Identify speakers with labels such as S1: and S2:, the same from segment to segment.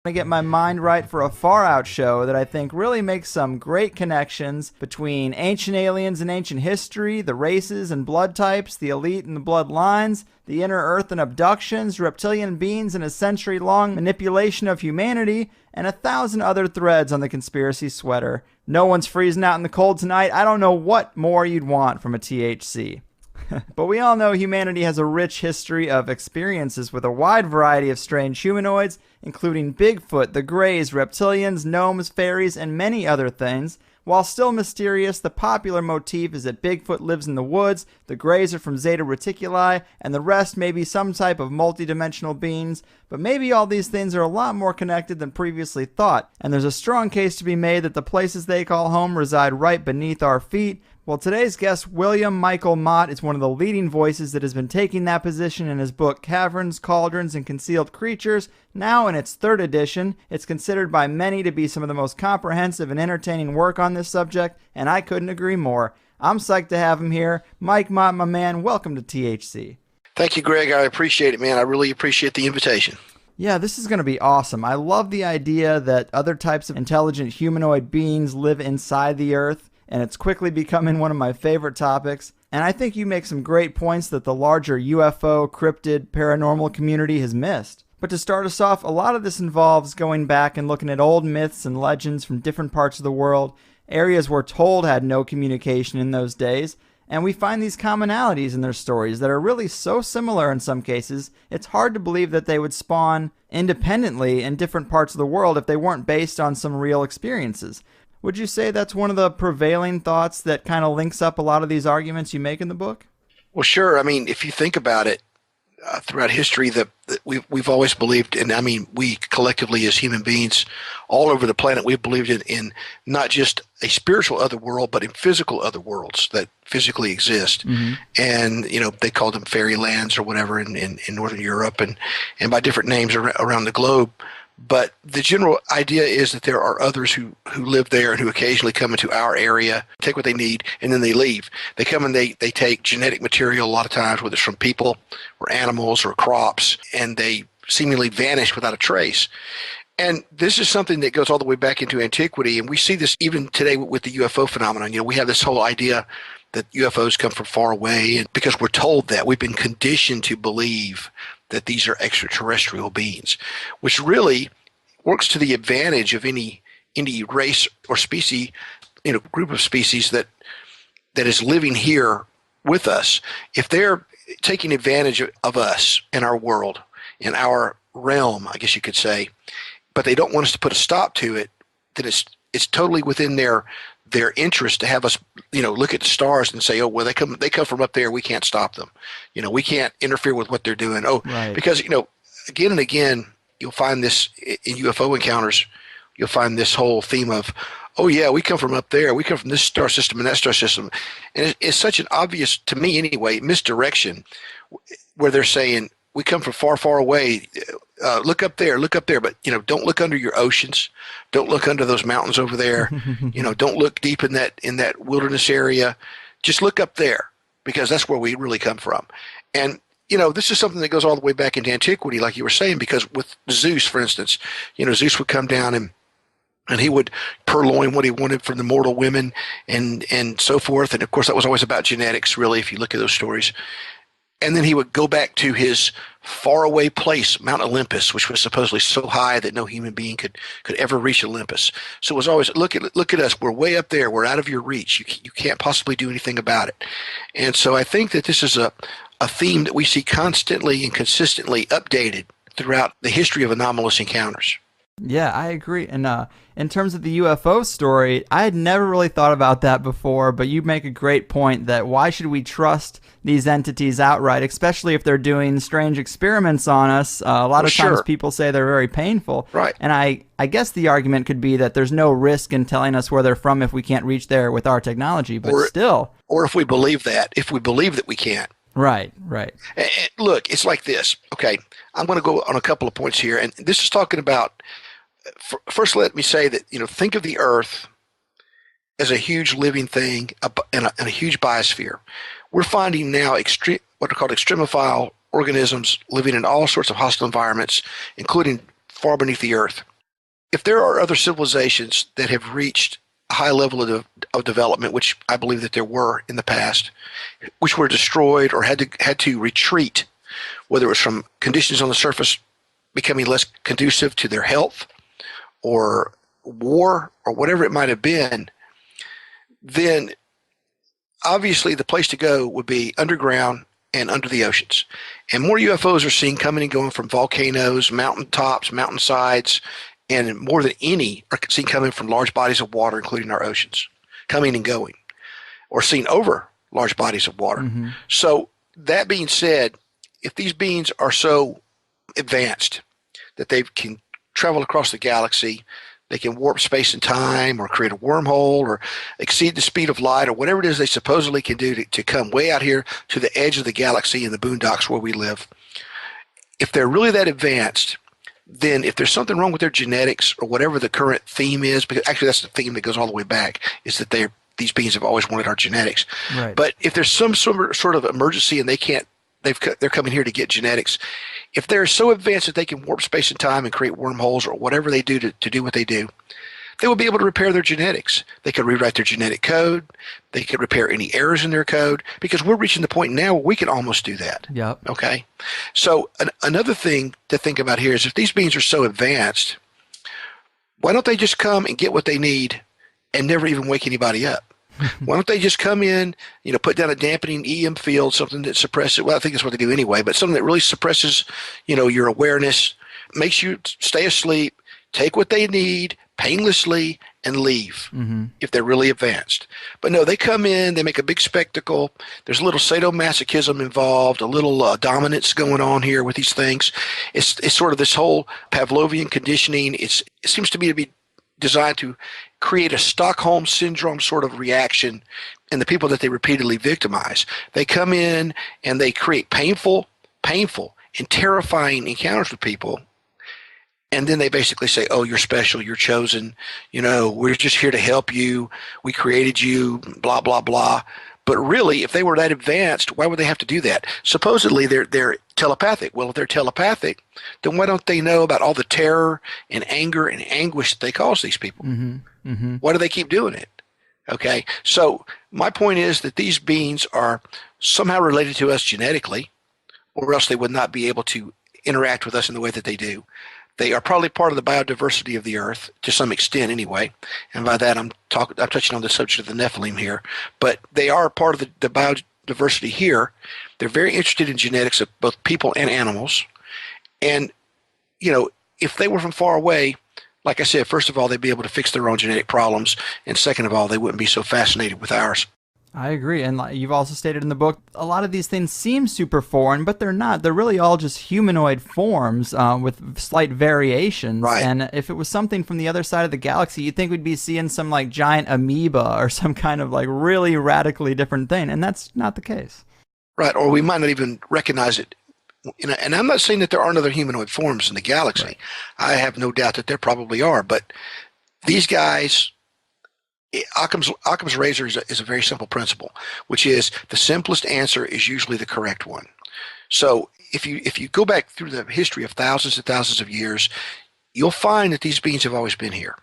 S1: To get my mind right for a far-out show that I think really makes some great connections between ancient aliens and ancient history, the races and blood types, the elite and the bloodlines, the inner earth and abductions, reptilian beings and a century-long manipulation of humanity, and 1,000 other threads on the conspiracy sweater. No one's freezing out in the cold tonight. I don't know what more you'd want from a THC. But we all know humanity has a rich history of experiences with a wide variety of strange humanoids, including Bigfoot, the Greys, reptilians, gnomes, fairies, and many other things. While still mysterious, the popular motif is that Bigfoot lives in the woods, the Greys are from Zeta Reticuli, and the rest may be some type of multidimensional beings. But maybe all these things are a lot more connected than previously thought, and there's a strong case to be made that the places they call home reside right beneath our feet. Well, today's guest, William Michael Mott, is one of the leading voices that has been taking that position in his book, Caverns, Cauldrons, and Concealed Creatures. Now in its 3rd edition, it's considered by many to be some of the most comprehensive and entertaining work on this subject, and I couldn't agree more. I'm psyched to have him here. Mike Mott, my man, welcome to THC.
S2: Thank you, Greg. I appreciate it, man. I really appreciate the invitation.
S1: Yeah, this is going to be awesome. I love the idea that other types of intelligent humanoid beings live inside the Earth, and it's quickly becoming one of my favorite topics. And I think you make some great points that the larger UFO, cryptid, paranormal community has missed. But to start us off, a lot of this involves going back and looking at old myths and legends from different parts of the world, areas we're told had no communication in those days, and we find these commonalities in their stories that are really so similar in some cases, it's hard to believe that they would spawn independently in different parts of the world if they weren't based on some real experiences. Would you say that's one of the prevailing thoughts that kind of links up a lot of these arguments you make in the book?
S2: Well, sure. I mean, if you think about it, throughout history, that we've always believed, and I mean, we collectively as human beings all over the planet, we've believed in not just a spiritual other world, but in physical other worlds that physically exist. Mm-hmm. And, you know, they called them fairy lands or whatever in Northern Europe and by different names around the globe. But the general idea is that there are others who live there and who occasionally come into our area, take what they need, and then they leave. They come and they take genetic material a lot of times, whether it's from people or animals or crops, and they seemingly vanish without a trace. And this is something that goes all the way back into antiquity, and we see this even today with the UFO phenomenon. You know, we have this whole idea that UFOs come from far away, and because we're told that, we've been conditioned to believe that these are extraterrestrial beings, which really works to the advantage of any race or species, you know, group of species that is living here with us. If they're taking advantage of us in our world, in our realm, I guess you could say, but they don't want us to put a stop to it, then it's totally within their interest to have us, you know, look at the stars and say, oh, well, they come from up there. We can't stop them. You know, we can't interfere with what they're doing. Oh, right. Because, you know, again and again, you'll find this in UFO encounters. You'll find this whole theme of, oh, yeah, we come from up there. We come from this star system and that star system. And it's such an obvious, to me anyway, misdirection where they're saying, we come from far, far away. Look up there, but, you know, don't look under your oceans. Don't look under those mountains over there. You know, don't look deep in that wilderness area. Just look up there, because that's where we really come from. And, you know, this is something that goes all the way back into antiquity, like you were saying, because with Zeus, for instance, you know, Zeus would come down and he would purloin what he wanted from the mortal women and so forth. And of course, that was always about genetics, really, if you look at those stories. And then he would go back to his faraway place, Mount Olympus, which was supposedly so high that no human being could ever reach Olympus. So it was always, look at us. We're way up there. We're out of your reach. You can't possibly do anything about it. And so I think that this is a theme that we see constantly and consistently updated throughout the history of anomalous encounters.
S1: Yeah, I agree. And in terms of the UFO story, I had never really thought about that before, but you make a great point that why should we trust these entities outright, especially if they're doing strange experiments on us? A lot of times people say they're very painful.
S2: Right.
S1: And I guess the argument could be that there's no risk in telling us where they're from if we can't reach there with our technology, but still.
S2: Or if we believe that we can't.
S1: Right.
S2: And look, it's like this. Okay, I'm going to go on a couple of points here, and this is talking about. First, let me say that, you know, think of the Earth as a huge living thing and a huge biosphere. We're finding now what are called extremophile organisms living in all sorts of hostile environments, including far beneath the Earth. if there are other civilizations that have reached a high level of development, which I believe that there were in the past, which were destroyed or had to retreat, whether it was from conditions on the surface becoming less conducive to their health or war or whatever it might have been, then obviously the place to go would be underground and under the oceans. And more UFOs are seen coming and going from volcanoes, mountaintops, mountainsides, and more than any are seen coming from large bodies of water, including our oceans, coming and going, or seen over large bodies of water.
S1: Mm-hmm.
S2: So that being said, if these beings are so advanced that they can travel across the galaxy, they can warp space and time or create a wormhole or exceed the speed of light or whatever it is they supposedly can do to come way out here to the edge of the galaxy in the boondocks where we live. If they're really that advanced, then if there's something wrong with their genetics or whatever the current theme is, because actually that's the theme that goes all the way back, is that these beings have always wanted our genetics.
S1: Right.
S2: But if there's some sort of emergency and they're coming here to get genetics, if they're so advanced that they can warp space and time and create wormholes or whatever they do to do what they do, they will be able to repair their genetics. They could rewrite their genetic code. They could repair any errors in their code, because we're reaching the point now where we can almost do that.
S1: Yep.
S2: Okay. So another thing to think about here is if these beings are so advanced, why don't they just come and get what they need and never even wake anybody up? Why don't they just come in, put down a dampening EM field, something that suppresses, well, I think that's what they do anyway, but something that really suppresses, your awareness, makes you stay asleep, take what they need painlessly, and leave if they're really advanced. But no, they come in, they make a big spectacle. There's a little sadomasochism involved, a little dominance going on here with these things. It's sort of this whole Pavlovian conditioning. It seems to me to be designed to create a Stockholm syndrome sort of reaction in the people that they repeatedly victimize. They come in and they create painful, and terrifying encounters with people. And then they basically say, oh, you're special, you're chosen, we're just here to help you, we created you, blah, blah, blah. But really, if they were that advanced, why would they have to do that? Supposedly, they're telepathic. Well, if they're telepathic, then why don't they know about all the terror and anger and anguish that they cause these people? Why do they keep doing it? Okay, so my point is that these beings are somehow related to us genetically, or else they would not be able to interact with us in the way that they do. They are probably part of the biodiversity of the Earth, to some extent anyway. And by that, I'm touching on the subject of the Nephilim here. But they are part of the biodiversity here. They're very interested in genetics of both people and animals. And, if they were from far away, like I said, first of all, they'd be able to fix their own genetic problems. And second of all, they wouldn't be so fascinated with ours.
S1: I agree. And you've also stated in the book, a lot of these things seem super foreign, but they're not. They're really all just humanoid forms with slight variations.
S2: Right.
S1: And if it was something from the other side of the galaxy, you'd think we'd be seeing some giant amoeba or some kind of really radically different thing. And that's not the case. Right.
S2: Or we might not even recognize it. And I'm not saying that there aren't other humanoid forms in the galaxy. Right. I have no doubt that there probably are. But these guys... Occam's razor is a very simple principle, which is the simplest answer is usually the correct one. So if you go back through the history of thousands and thousands of years, you'll find that these beings have always been here.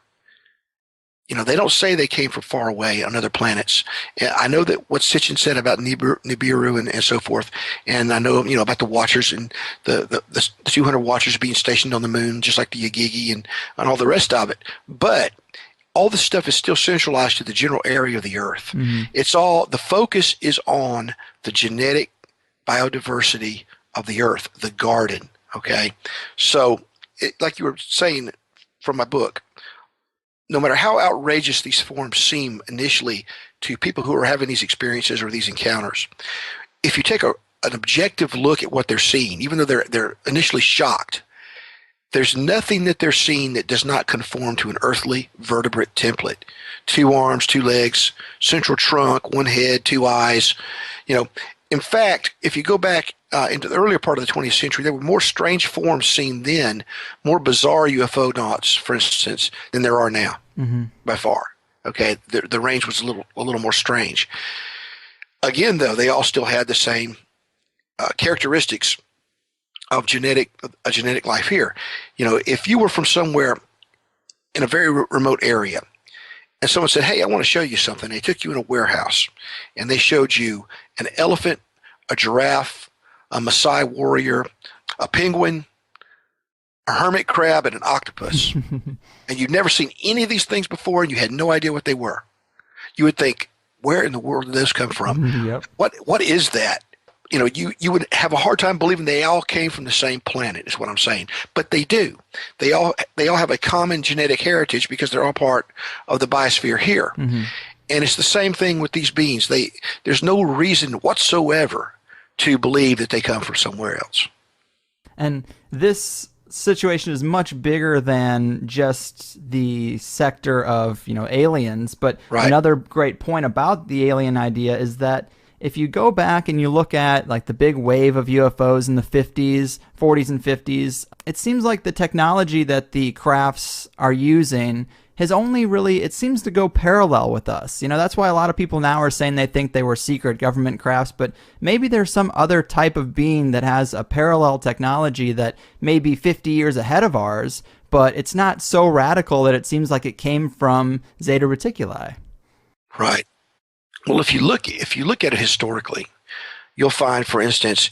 S2: They don't say they came from far away on other planets. I know that what Sitchin said about Nibiru and so forth, and I know about the Watchers and the 200 Watchers being stationed on the moon, just like the Yagigi and all the rest of it. But all this stuff is still centralized to the general area of the Earth. The focus is on the genetic biodiversity of the Earth, the garden. Okay, so like you were saying from my book, no matter how outrageous these forms seem initially to people who are having these experiences or these encounters, if you take an objective look at what they're seeing, even though they're initially shocked, there's nothing that they're seeing that does not conform to an earthly vertebrate template. 2 arms, 2 legs, central trunk, 1 head, 2 eyes. In fact, if you go back into the earlier part of the 20th century, there were more strange forms seen then, more bizarre UFO knots, for instance, than there are now, by far. Okay, the range was a little more strange. Again, though, they all still had the same characteristics of a genetic life here. If you were from somewhere in a very remote area. And someone said, hey, I want to show you something. They took you in a warehouse and they showed you an elephant, a giraffe, a Maasai warrior, a penguin, a hermit crab, and an octopus. And you'd never seen any of these things before and you had no idea what they were. You would think, where in the world did those come from?
S1: Yep.
S2: What is that? You know, you would have a hard time believing they all came from the same planet, is what I'm saying. But they do. They all have a common genetic heritage because they're all part of the biosphere here. Mm-hmm. And it's the same thing with these beings. There's no reason whatsoever to believe that they come from somewhere else.
S1: And this situation is much bigger than just the sector of, aliens. But
S2: right.
S1: Another great point about the alien idea is that if you go back and you look at like the big wave of UFOs in the 40s and 50s, it seems like the technology that the crafts are using has only really, it seems to go parallel with us. That's why a lot of people now are saying they think they were secret government crafts, but maybe there's some other type of being that has a parallel technology that may be 50 years ahead of ours, but it's not so radical that it seems like it came from Zeta Reticuli.
S2: Right. Well, if you look at it historically, you'll find, for instance,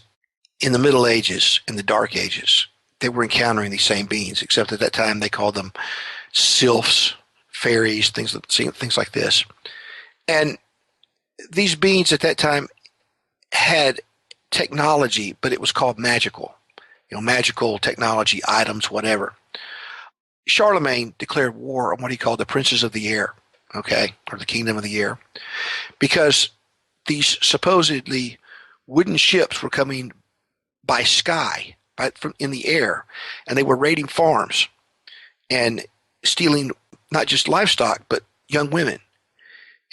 S2: in the Middle Ages, in the Dark Ages, they were encountering these same beings, except at that time they called them sylphs, fairies, things like this. And these beings at that time had technology, but it was called magical. Magical technology, items, whatever. Charlemagne declared war on what he called the princes of the air, okay, or the kingdom of the air, because these supposedly wooden ships were coming by sky, from in the air, and they were raiding farms and stealing not just livestock but young women.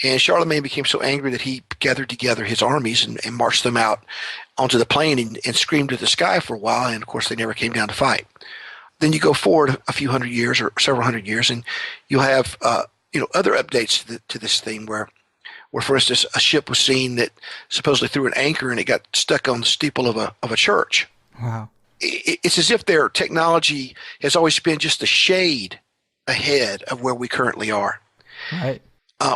S2: And Charlemagne became so angry that he gathered together his armies and marched them out onto the plain and screamed at the sky for a while, and of course they never came down to fight. Then you go forward a few hundred years or several hundred years, and you'll have other updates to this theme where, for instance, a ship was seen that supposedly threw an anchor and it got stuck on the steeple of a church.
S1: Wow.
S2: It's as if their technology has always been just a shade ahead of where we currently are,
S1: right?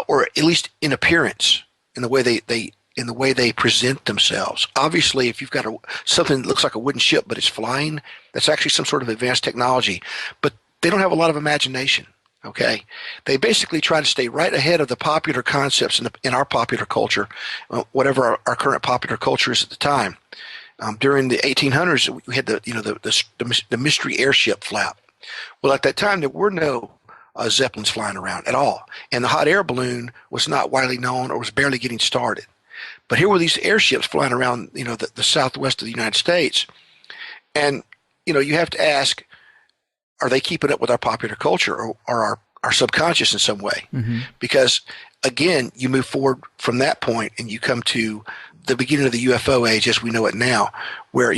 S2: Or at least in appearance, in the way they present themselves. Obviously, if you've got something that looks like a wooden ship but it's flying, that's actually some sort of advanced technology. But they don't have a lot of imagination. Okay, they basically try to stay right ahead of the popular concepts in our popular culture, whatever our current popular culture is at the time. During the 1800s, we had the mystery airship flap. Well, at that time, there were no Zeppelins flying around at all, and the hot air balloon was not widely known or was barely getting started. But here were these airships flying around, the southwest of the United States, and you have to ask, are they keeping up with our popular culture or our subconscious in some way? Mm-hmm. Because again, you move forward from that point and you come to the beginning of the UFO age as we know it now, where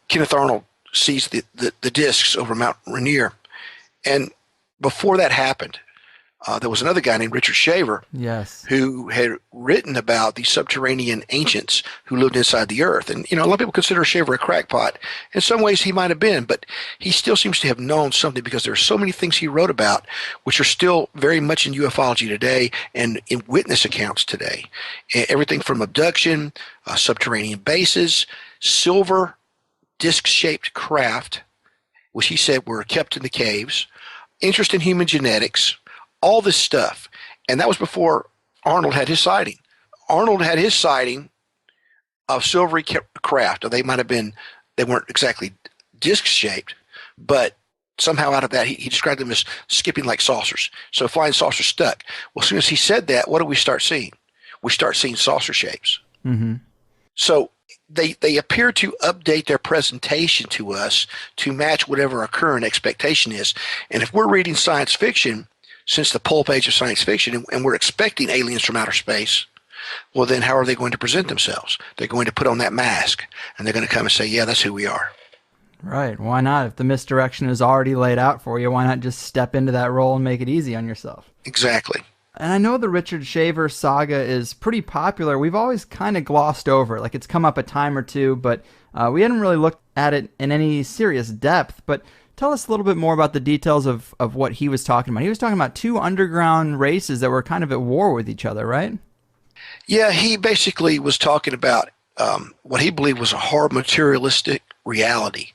S2: Kenneth Arnold sees the discs over Mount Rainier, and before that happened, there was another guy named Richard Shaver,
S1: yes,
S2: who had written about the subterranean ancients who lived inside the earth. And a lot of people consider Shaver a crackpot. In some ways he might have been, but he still seems to have known something, because there are so many things he wrote about which are still very much in ufology today and in witness accounts today. Everything from abduction, subterranean bases, silver disc-shaped craft, which he said were kept in the caves, interest in human genetics, all this stuff. And that was before Arnold had his sighting. Arnold had his sighting of silvery craft. Or they weren't exactly disc-shaped, but somehow out of that, he described them as skipping like saucers. So flying saucers stuck. Well, as soon as he said that, what do we start seeing? We start seeing saucer shapes. Mm-hmm. So they appear to update their presentation to us to match whatever our current expectation is. And if we're reading science fiction, since the pulp age of science fiction, and we're expecting aliens from outer space, well, then how are they going to present themselves? They're going to put on that mask, and they're going to come and say, yeah, that's who we are.
S1: Right. Why not? If the misdirection is already laid out for you, why not just step into that role and make it easy on yourself?
S2: Exactly.
S1: And I know the Richard Shaver saga is pretty popular. We've always kind of glossed over it. Like, it's come up a time or two, but we hadn't really looked at it in any serious depth. But Tell us a little bit more about the details of what he was talking about. He was talking about two underground races that were kind of at war with each other, right?
S2: Yeah, he basically was talking about what he believed was a hard materialistic reality.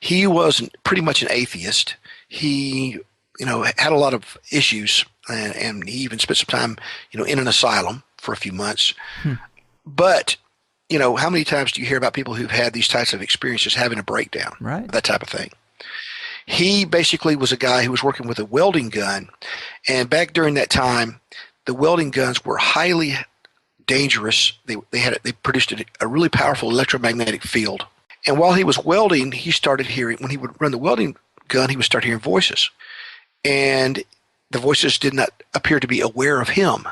S2: He was pretty much an atheist. He, had a lot of issues, and he even spent some time, in an asylum for a few months. But, how many times do you hear about people who've had these types of experiences having a breakdown?
S1: Right.
S2: That type of thing. He basically was a guy who was working with a welding gun, and back during that time, the welding guns were highly dangerous. They produced a really powerful electromagnetic field. And while he was welding, he started hearing, when he would run the welding gun, he would start hearing voices. And the voices did not appear to be aware of him.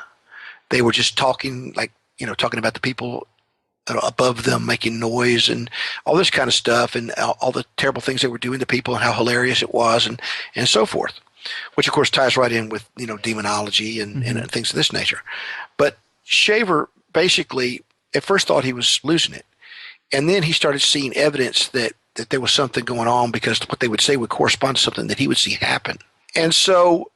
S2: They were just talking talking about the people above them, making noise and all this kind of stuff, and all the terrible things they were doing to people and how hilarious it was, and so forth, which of course ties right in with demonology and things of this nature. But Shaver basically at first thought he was losing it, and then he started seeing evidence that there was something going on, because what they would say would correspond to something that he would see happen. And so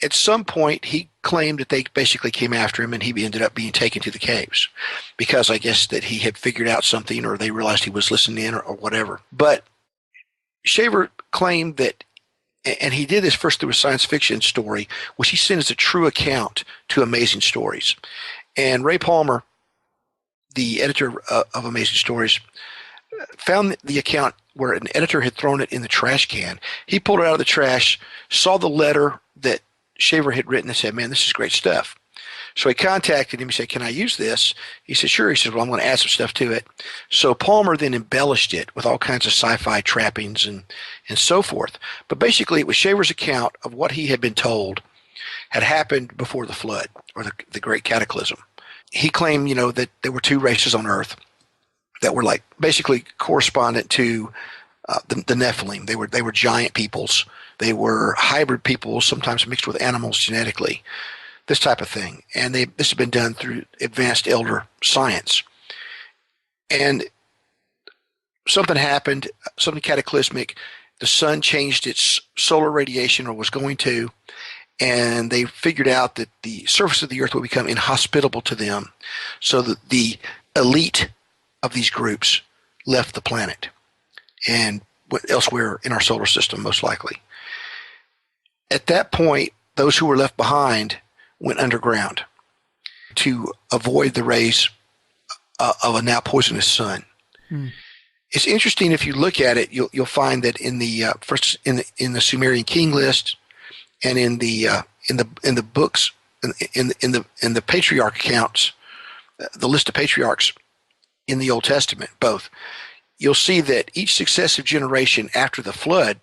S2: at some point he claimed that they basically came after him, and he ended up being taken to the caves because I guess that he had figured out something, or they realized he was listening in, or whatever. But Shaver claimed that, and he did this first through a science fiction story, which he sent as a true account to Amazing Stories. And Ray Palmer, the editor of Amazing Stories, found the account where an editor had thrown it in the trash can. He pulled it out of the trash, saw the letter that Shaver had written, and said, "Man, this is great stuff." So he contacted him. He said, "Can I use this?" He said, "Sure." He said, "Well, I'm going to add some stuff to it." So Palmer then embellished it with all kinds of sci-fi trappings and so forth. But basically, it was Shaver's account of what he had been told had happened before the flood, or the Great Cataclysm. He claimed, that there were two races on Earth that were basically correspondent to the Nephilim. They were giant peoples. They were hybrid peoples, sometimes mixed with animals genetically, this type of thing. And this has been done through advanced elder science. And something happened, something cataclysmic. The sun changed its solar radiation, or was going to, and they figured out that the surface of the Earth would become inhospitable to them, so that the elite of these groups left the planet and went elsewhere in our solar system, most likely. At that point, those who were left behind went underground to avoid the rays of a now poisonous sun. It's interesting, if you look at it, you'll find that in the first in the Sumerian king list, and in the books, in the patriarch accounts, the list of patriarchs in the Old Testament, both, you'll see that each successive generation after the flood,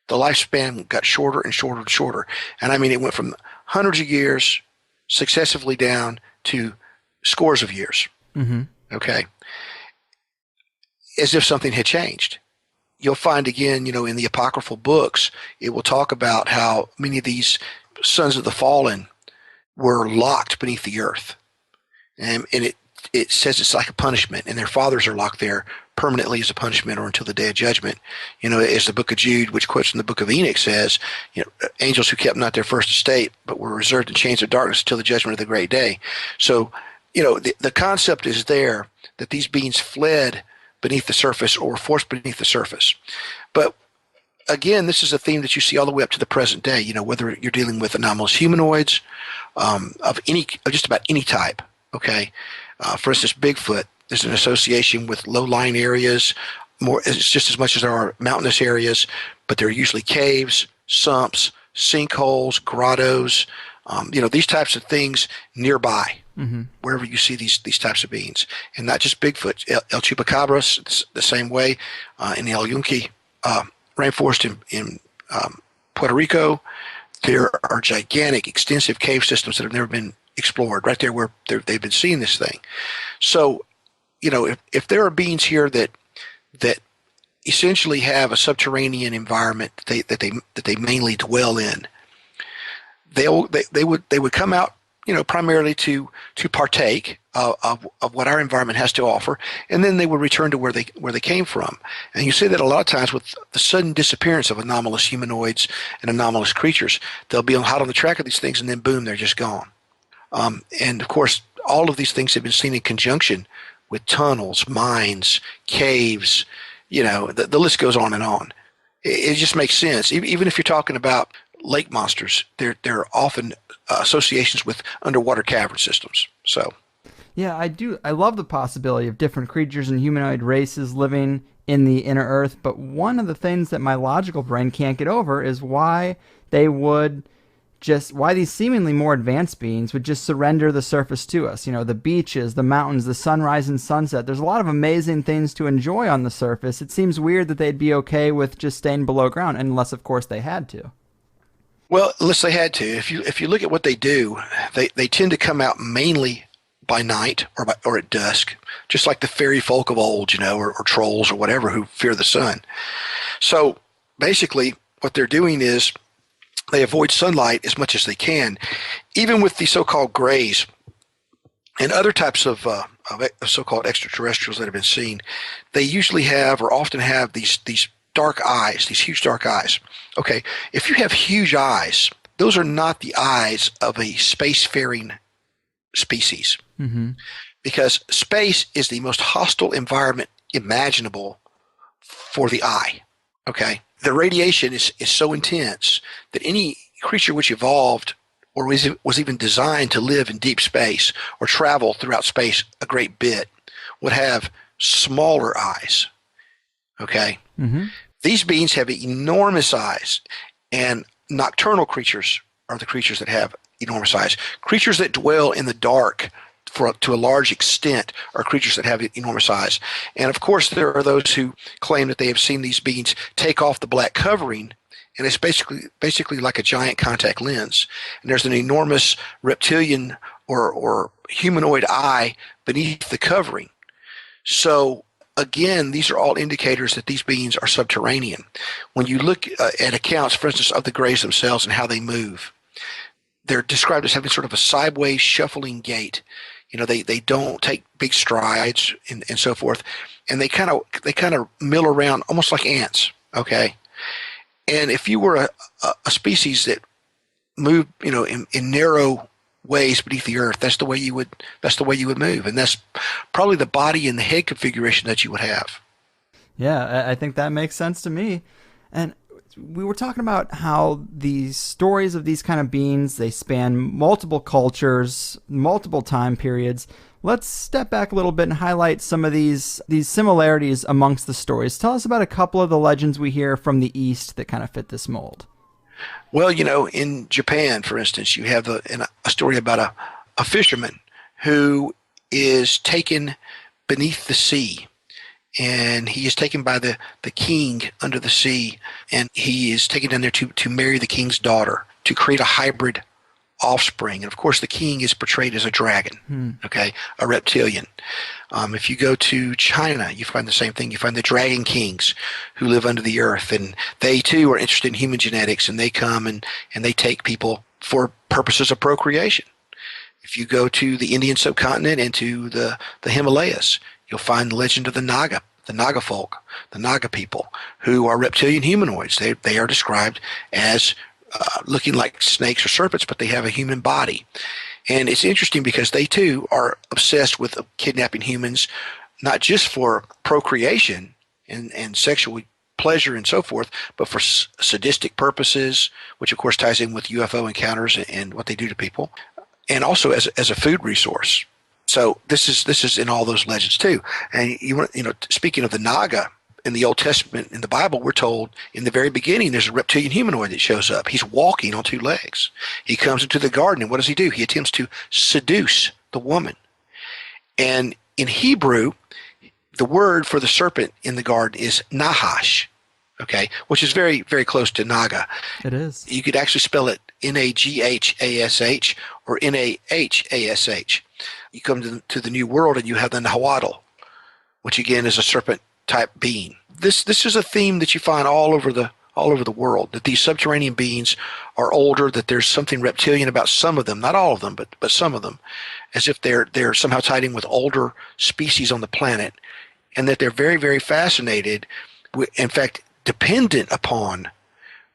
S2: the lifespan got shorter and shorter and shorter. And I mean, it went from hundreds of years successively down to scores of years. Okay, as if something had changed. You'll find again, in the apocryphal books, it will talk about how many of these sons of the fallen were locked beneath the earth. And it says it's like a punishment, and their fathers are locked there permanently as a punishment, or until the day of judgment. As the book of Jude, which quotes from the book of Enoch, says, angels who kept not their first estate, but were reserved in chains of darkness until the judgment of the great day. So, the concept is there that these beings fled beneath the surface, or forced beneath the surface. But again, this is a theme that you see all the way up to the present day, whether you're dealing with anomalous humanoids of just about any type. Okay. For instance, Bigfoot, there's an association with low-lying areas. It's just as much as there are mountainous areas, but there are usually caves, sumps, sinkholes, grottos, these types of things nearby, wherever you see these types of beings. And not just Bigfoot. El Chupacabras, it's the same way. In the El Yunque rainforest in Puerto Rico, there are gigantic, extensive cave systems that have never been explored, right there where they've been seeing this thing. So, if there are beings here that essentially have a subterranean environment that they mainly dwell in, they would come out, primarily to partake, of what our environment has to offer, and then they would return to where they came from. And you see that a lot of times with the sudden disappearance of anomalous humanoids and anomalous creatures. They'll be hot on the track of these things, and then boom, they're just gone. And of course, all of these things have been seen in conjunction with tunnels, mines, caves. The list goes on and on. It just makes sense. Even if you're talking about lake monsters, there are often associations with underwater cavern systems. So,
S1: yeah, I do. I love the possibility of different creatures and humanoid races living in the inner Earth. But one of the things that my logical brain can't get over is why these seemingly more advanced beings would just surrender the surface to us. The beaches, the mountains, the sunrise and sunset. There's a lot of amazing things to enjoy on the surface. It seems weird that they'd be okay with just staying below ground, unless, of course, they had to.
S2: Well, unless they had to. If you look at what they do, they tend to come out mainly by night or at dusk, just like the fairy folk of old, or trolls or whatever who fear the sun. So basically, what they're doing is they avoid sunlight as much as they can. Even with the so-called grays and other types of so-called extraterrestrials that have been seen, they usually have or often have these dark eyes, these huge dark eyes. Okay, if you have huge eyes, those are not the eyes of a spacefaring species. Mm-hmm. Because space is the most hostile environment imaginable for the eye. Okay, the radiation is so intense that any creature which evolved or was even designed to live in deep space or travel throughout space a great bit would have smaller eyes. Okay? Mm-hmm. These beings have enormous eyes, and nocturnal creatures are the creatures that have enormous eyes. Creatures that dwell in the dark to a large extent are creatures that have enormous eyes. And of course, there are those who claim that they have seen these beings take off the black covering, and it's basically like a giant contact lens. And there's an enormous reptilian or humanoid eye beneath the covering. So again, these are all indicators that these beings are subterranean. When you look at accounts, for instance, of the Greys themselves and how they move, they're described as having sort of a sideways shuffling gait. They don't take big strides and so forth, and they kind of mill around almost like ants. Okay, and if you were a species that moved, in narrow ways beneath the earth, that's the way you would move, and that's probably the body and the head configuration that you would have.
S1: Yeah, I think that makes sense to me. And we were talking about how these stories of these kind of beings, they span multiple cultures, multiple time periods. Let's step back a little bit and highlight some of these similarities amongst the stories. Tell us about a couple of the legends we hear from the East that kind of fit this mold.
S2: Well, in Japan, for instance, you have a story about a fisherman who is taken beneath the sea. And he is taken by the king under the sea, and he is taken down there to marry the king's daughter, to create a hybrid offspring. And of course, the king is portrayed as a dragon, okay, a reptilian. If you go to China, you find the same thing. You find the dragon kings who live under the earth, and they too are interested in human genetics, and they come and they take people for purposes of procreation. If you go to the Indian subcontinent and to the Himalayas, you'll find the legend of the Naga folk, the Naga people, who are reptilian humanoids. They are described as looking like snakes or serpents, but they have a human body. And it's interesting because they too are obsessed with kidnapping humans, not just for procreation and sexual pleasure and so forth, but for sadistic purposes, which of course ties in with UFO encounters and what they do to people, and also as a food resource. So this is in all those legends too. And speaking of the Naga in the Old Testament, in the Bible, we're told in the very beginning there's a reptilian humanoid that shows up. He's walking on two legs. He comes into the garden, and what does he do? He attempts to seduce the woman. And in Hebrew, the word for the serpent in the garden is Nahash, okay, which is very, very close to Naga.
S1: It is.
S2: You could actually spell it Naghash or Nahash. You come to the New World and you have the Nahuatl, which again is a serpent-type being. This is a theme that you find all over the all over the world, that these subterranean beings are older, that there's something reptilian about some of them, not all of them, but some of them, as if they're somehow tied in with older species on the planet, and that they're very, very fascinated, in fact, dependent upon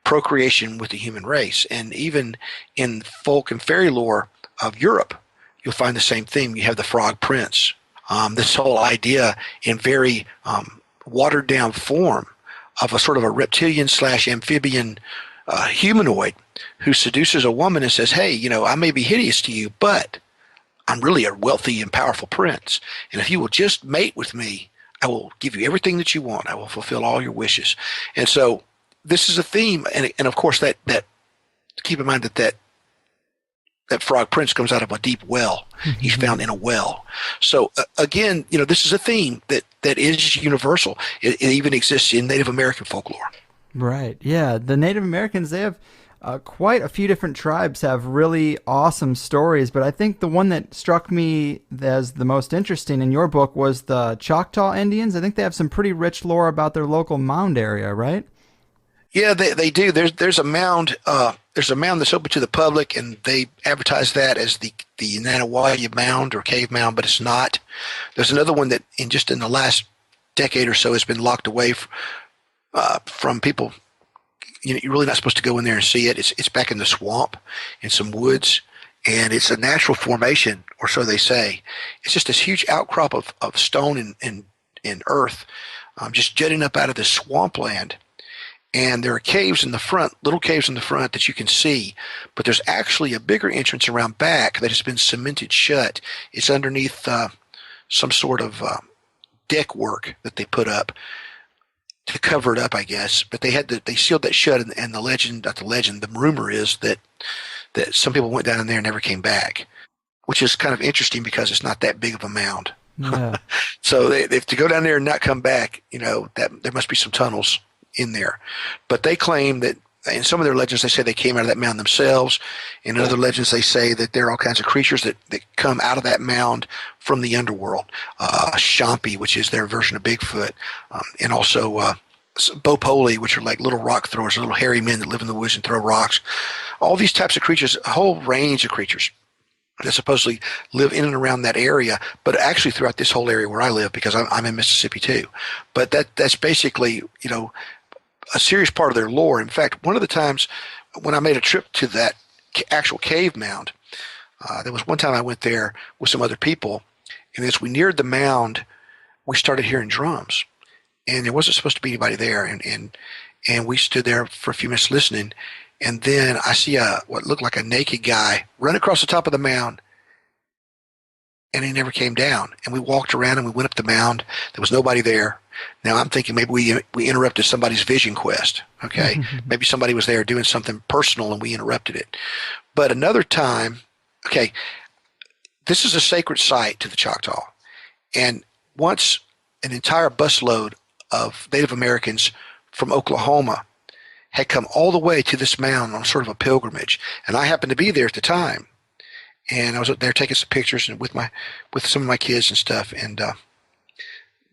S2: procreation with the human race. And even in folk and fairy lore of Europe, you'll find the same thing. You have the frog prince. This whole idea in very watered down form of a sort of a reptilian / amphibian humanoid who seduces a woman and says, hey, I may be hideous to you, but I'm really a wealthy and powerful prince. And if you will just mate with me, I will give you everything that you want. I will fulfill all your wishes. And so this is a theme. And of course, that keep in mind that frog prince comes out of a deep well. He's found in a well. So again, this is a theme that is universal. It even exists in Native American folklore.
S1: Right. Yeah. The Native Americans, they have quite a few different tribes have really awesome stories, but I think the one that struck me as the most interesting in your book was the Choctaw Indians. I think they have some pretty rich lore about their local mound area, right?
S2: Yeah, they do. There's a mound. There's a mound that's open to the public, and they advertise that as the Nanawaya Mound or Cave Mound, but it's not. There's another one that in the last decade or so has been locked away from people. You're really not supposed to go in there and see it. It's back in the swamp, in some woods, and it's a natural formation, or so they say. It's just this huge outcrop of stone and earth, just jutting up out of this swampland. And there are caves in the front, little caves in the front that you can see, but there's actually a bigger entrance around back that has been cemented shut. It's underneath some sort of deck work that they put up to cover it up, I guess. But they sealed that shut, and the rumor is that some people went down in there and never came back, which is kind of interesting because it's not that big of a mound.
S1: Yeah.
S2: So if to go down there and not come back, that there must be some tunnels in there. But they claim that in some of their legends they say they came out of that mound themselves. In other legends they say that there are all kinds of creatures that come out of that mound from the underworld. Shampi, which is their version of Bigfoot, and also Bopoli, which are like little rock throwers, little hairy men that live in the woods and throw rocks. All these types of creatures, a whole range of creatures that supposedly live in and around that area, but actually throughout this whole area where I live, because I'm in Mississippi too. But that's basically, a serious part of their lore. In fact, one of the times when I made a trip to that actual cave mound, there was one time I went there with some other people, and as we neared the mound, we started hearing drums, and there wasn't supposed to be anybody there, and we stood there for a few minutes listening, and then I see what looked like a naked guy run across the top of the mound, and he never came down. And we walked around and we went up the mound. There was nobody there. Now I'm thinking maybe we interrupted somebody's vision quest. Okay, maybe somebody was there doing something personal and we interrupted it. But another time, okay, this is a sacred site to the Choctaw, and once an entire busload of Native Americans from Oklahoma had come all the way to this mound on sort of a pilgrimage, and I happened to be there at the time, and I was up there taking some pictures and with some of my kids and stuff, and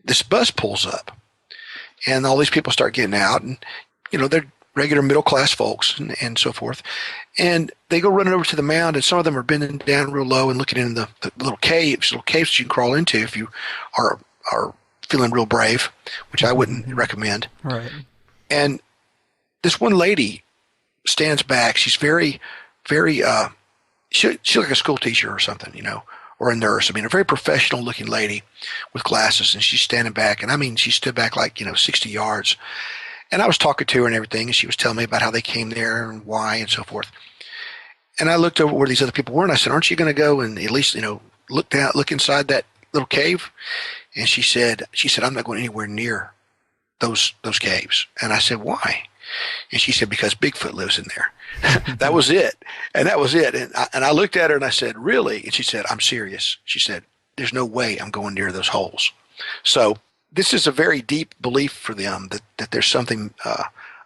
S2: this bus pulls up, and all these people start getting out, and they're regular middle class folks and so forth, and they go running over to the mound, and some of them are bending down real low and looking in the little caves that you can crawl into if you are feeling real brave, which I wouldn't recommend.
S1: Right.
S2: And this one lady stands back. She's very, very, she's like a school teacher or something, or a nurse. I mean, a very professional looking lady with glasses, and she's standing back. And I mean, she stood back like, 60 yards. And I was talking to her and everything, and she was telling me about how they came there and why and so forth. And I looked over where these other people were, and I said, aren't you going to go and at least, look inside that little cave? And she said, I'm not going anywhere near those caves. And I said, why? And she said, because Bigfoot lives in there. That was it. And that was it. And I looked at her and I said, really? And she said, I'm serious. She said, there's no way I'm going near those holes. So this is a very deep belief for them that there's something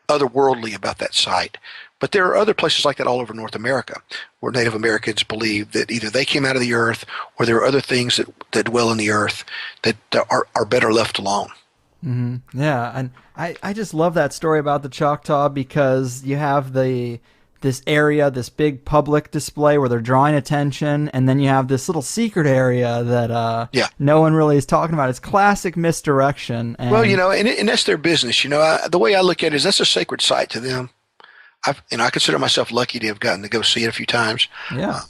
S2: otherworldly about that site. But there are other places like that all over North America where Native Americans believe that either they came out of the earth or there are other things that dwell in the earth that are better left alone.
S1: Yeah, and I just love that story about the Choctaw because you have this area, this big public display where they're drawing attention, and then you have this little secret area that
S2: Yeah.
S1: no one really is talking about. It's classic misdirection. And
S2: Well, and that's their business. The way I look at it is that's a sacred site to them. I consider myself lucky to have gotten to go see it a few times.
S1: yeah,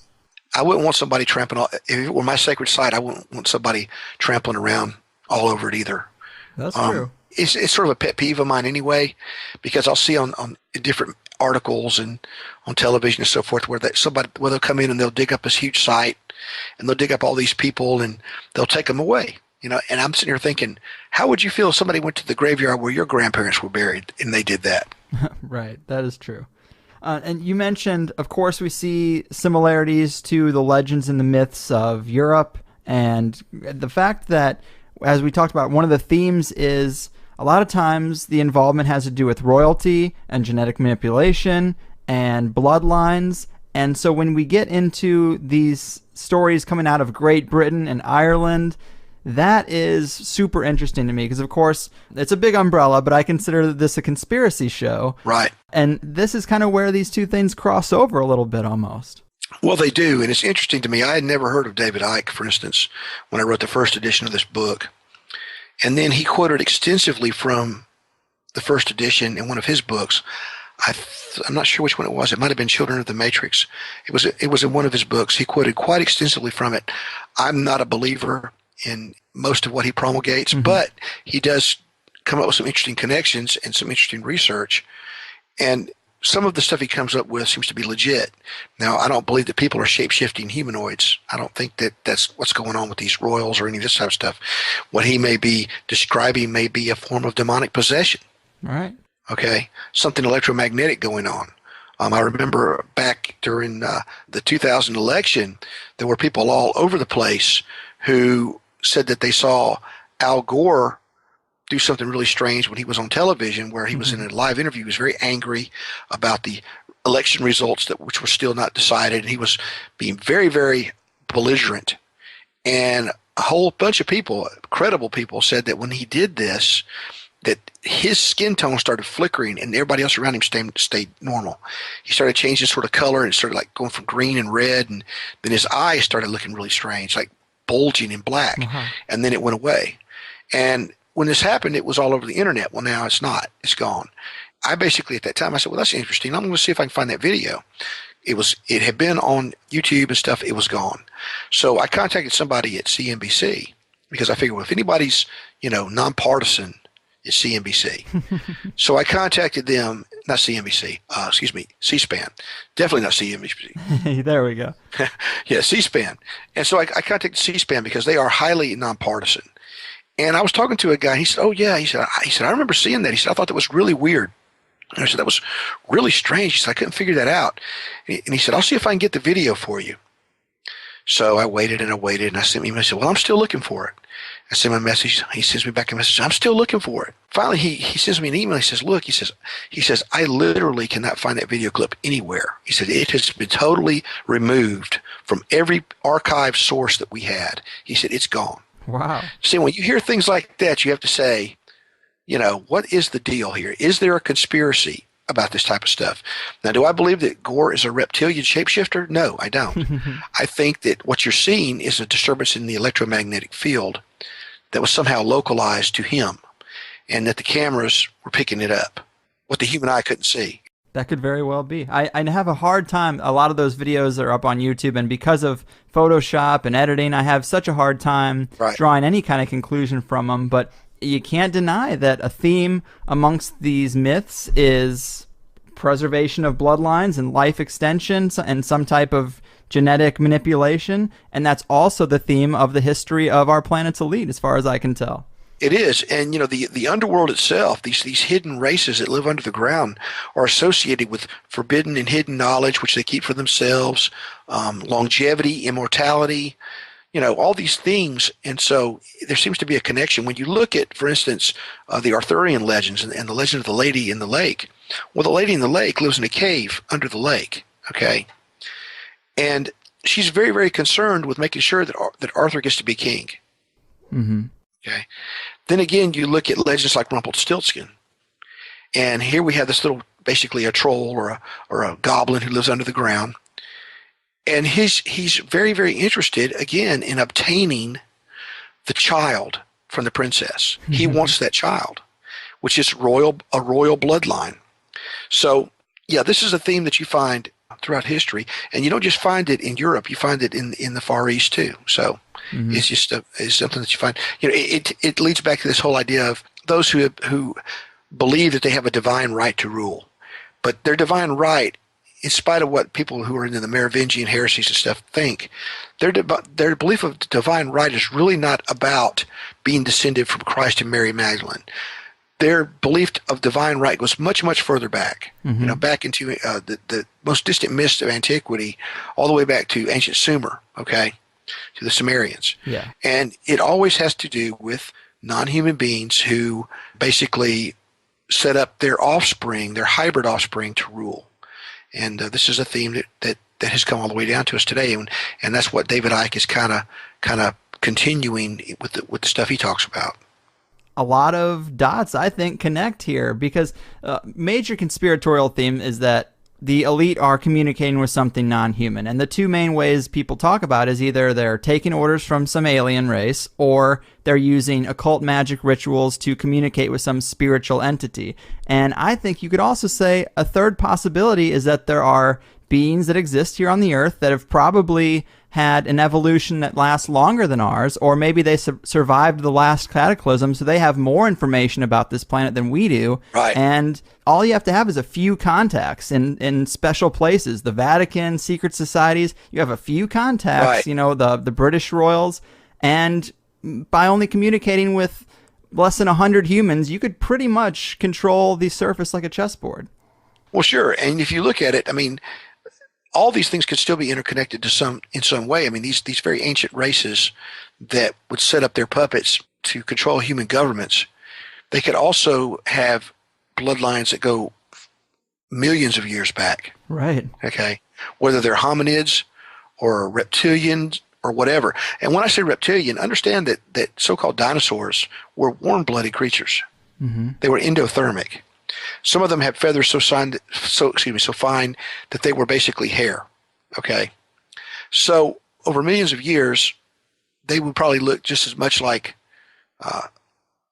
S2: I wouldn't want somebody trampling if it were my sacred site. I wouldn't want somebody trampling around all over it either.
S1: that's true.
S2: It's sort of a pet peeve of mine anyway, because I'll see on different articles and on television and so forth where they'll come in and they'll dig up this huge site and they'll dig up all these people and they'll take them away. And I'm sitting here thinking, how would you feel if somebody went to the graveyard where your grandparents were buried and they did that?
S1: Right, that is true. And you mentioned, of course, we see similarities to the legends and the myths of Europe, and the fact that, as we talked about, one of the themes is a lot of times the involvement has to do with royalty and genetic manipulation and bloodlines. And so when we get into these stories coming out of Great Britain and Ireland, that is super interesting to me because, of course, it's a big umbrella, but I consider this a conspiracy show.
S2: Right.
S1: And this is kind of where these two things cross over a little bit almost.
S2: Well, they do, and it's interesting to me. I had never heard of David Icke, for instance, when I wrote the first edition of this book. And then he quoted extensively from the first edition in one of his books. I'm not sure which one it was. It might have been Children of the Matrix. It was in one of his books. He quoted quite extensively from it. I'm not a believer in most of what he promulgates, but he does come up with some interesting connections and some interesting research. And some of the stuff he comes up with seems to be legit. Now, I don't believe that people are shape-shifting humanoids. I don't think that that's what's going on with these royals or any of this type of stuff. What he may be describing may be a form of demonic possession.
S1: Right.
S2: Okay? Something electromagnetic going on. I remember back during the 2000 election, there were people all over the place who said that they saw Al Gore do something really strange when he was on television, where he was in a live interview. He was very angry about the election results which were still not decided, and he was being very, very belligerent. And a whole bunch of people, credible people, said that when he did this, that his skin tone started flickering and everybody else around him stayed normal. He started changing sort of color and started like going from green and red, and then his eyes started looking really strange, like bulging in black, and then it went away. And when this happened, it was all over the internet. Well, now it's not. It's gone. I basically, at that time, I said, well, that's interesting. I'm going to see if I can find that video. It had been on YouTube and stuff. It was gone. So I contacted somebody at CNBC because I figured, well, if anybody's, nonpartisan, it's CNBC. So I contacted them, not CNBC, C-SPAN. Definitely not CNBC.
S1: There we go.
S2: Yeah, C-SPAN. And so I contacted C-SPAN because they are highly nonpartisan. And I was talking to a guy, and he said, oh, yeah. He said, I remember seeing that. He said, I thought that was really weird. And I said, that was really strange. He said, I couldn't figure that out. And he said, I'll see if I can get the video for you. So I waited, and I sent him. I said, well, I'm still looking for it. I sent him a message. He sends me back a message. I'm still looking for it. Finally, he sends me an email. He says, look, he says, I literally cannot find that video clip anywhere. He said, it has been totally removed from every archive source that we had. He said, it's gone.
S1: Wow.
S2: See, when you hear things like that, you have to say, what is the deal here? Is there a conspiracy about this type of stuff? Now, do I believe that Gore is a reptilian shapeshifter? No, I don't. I think that what you're seeing is a disturbance in the electromagnetic field that was somehow localized to him, and that the cameras were picking it up, what the human eye couldn't see.
S1: That could very well be. I have a hard time. A lot of those videos are up on YouTube, and because of Photoshop and editing, I have such a hard time drawing any kind of conclusion from them. But you can't deny that a theme amongst these myths is preservation of bloodlines and life extension and some type of genetic manipulation. And that's also the theme of the history of our planet's elite, as far as I can tell.
S2: It is. And, the underworld itself, these hidden races that live under the ground are associated with forbidden and hidden knowledge, which they keep for themselves, longevity, immortality, all these things. And so there seems to be a connection. When you look at, for instance, the Arthurian legends and the legend of the Lady in the Lake, well, the Lady in the Lake lives in a cave under the lake, okay? And she's very, very concerned with making sure that Arthur gets to be king.
S1: Mm-hmm.
S2: Okay. Then again, you look at legends like Rumpelstiltskin, and here we have this little, basically a troll or a goblin who lives under the ground, and he's very, very interested again in obtaining the child from the princess. He wants that child, which is a royal bloodline. So yeah, this is a theme that you find throughout history, and you don't just find it in Europe. You find it in the Far East too. So it's just it's something that you find. You know, it leads back to this whole idea of those who believe that they have a divine right to rule, but their divine right, in spite of what people who are into the Merovingian heresies and stuff think, their belief of divine right is really not about being descended from Christ and Mary Magdalene. Their belief of divine right goes much, much further back, back into the most distant myths of antiquity, all the way back to ancient Sumer, to the Sumerians.
S1: Yeah.
S2: And it always has to do with non-human beings who basically set up their offspring, their hybrid offspring, to rule. And this is a theme that has come all the way down to us today, and that's what David Icke is kind of continuing with the stuff he talks about.
S1: A lot of dots, I think, connect here, because major conspiratorial theme is that the elite are communicating with something non-human. And the two main ways people talk about is either they're taking orders from some alien race, or they're using occult magic rituals to communicate with some spiritual entity. And I think you could also say a third possibility is that there are beings that exist here on the Earth that have probably had an evolution that lasts longer than ours, or maybe they survived the last cataclysm, so they have more information about this planet than we do.
S2: Right.
S1: And all you have to have is a few contacts in special places, the Vatican, secret societies. You have a few contacts,
S2: right.
S1: The British royals, and by only communicating with less than 100 humans, you could pretty much control the surface like a chessboard.
S2: Well, sure. And if you look at it, I mean, all these things could still be interconnected in some way. I mean, these very ancient races that would set up their puppets to control human governments, they could also have bloodlines that go millions of years back.
S1: Right.
S2: Okay. Whether they're hominids or reptilians or whatever. And when I say reptilian, understand that so-called dinosaurs were warm-blooded creatures. They were endothermic. Some of them had feathers so fine that they were basically hair. Okay, so over millions of years, they would probably look just as much like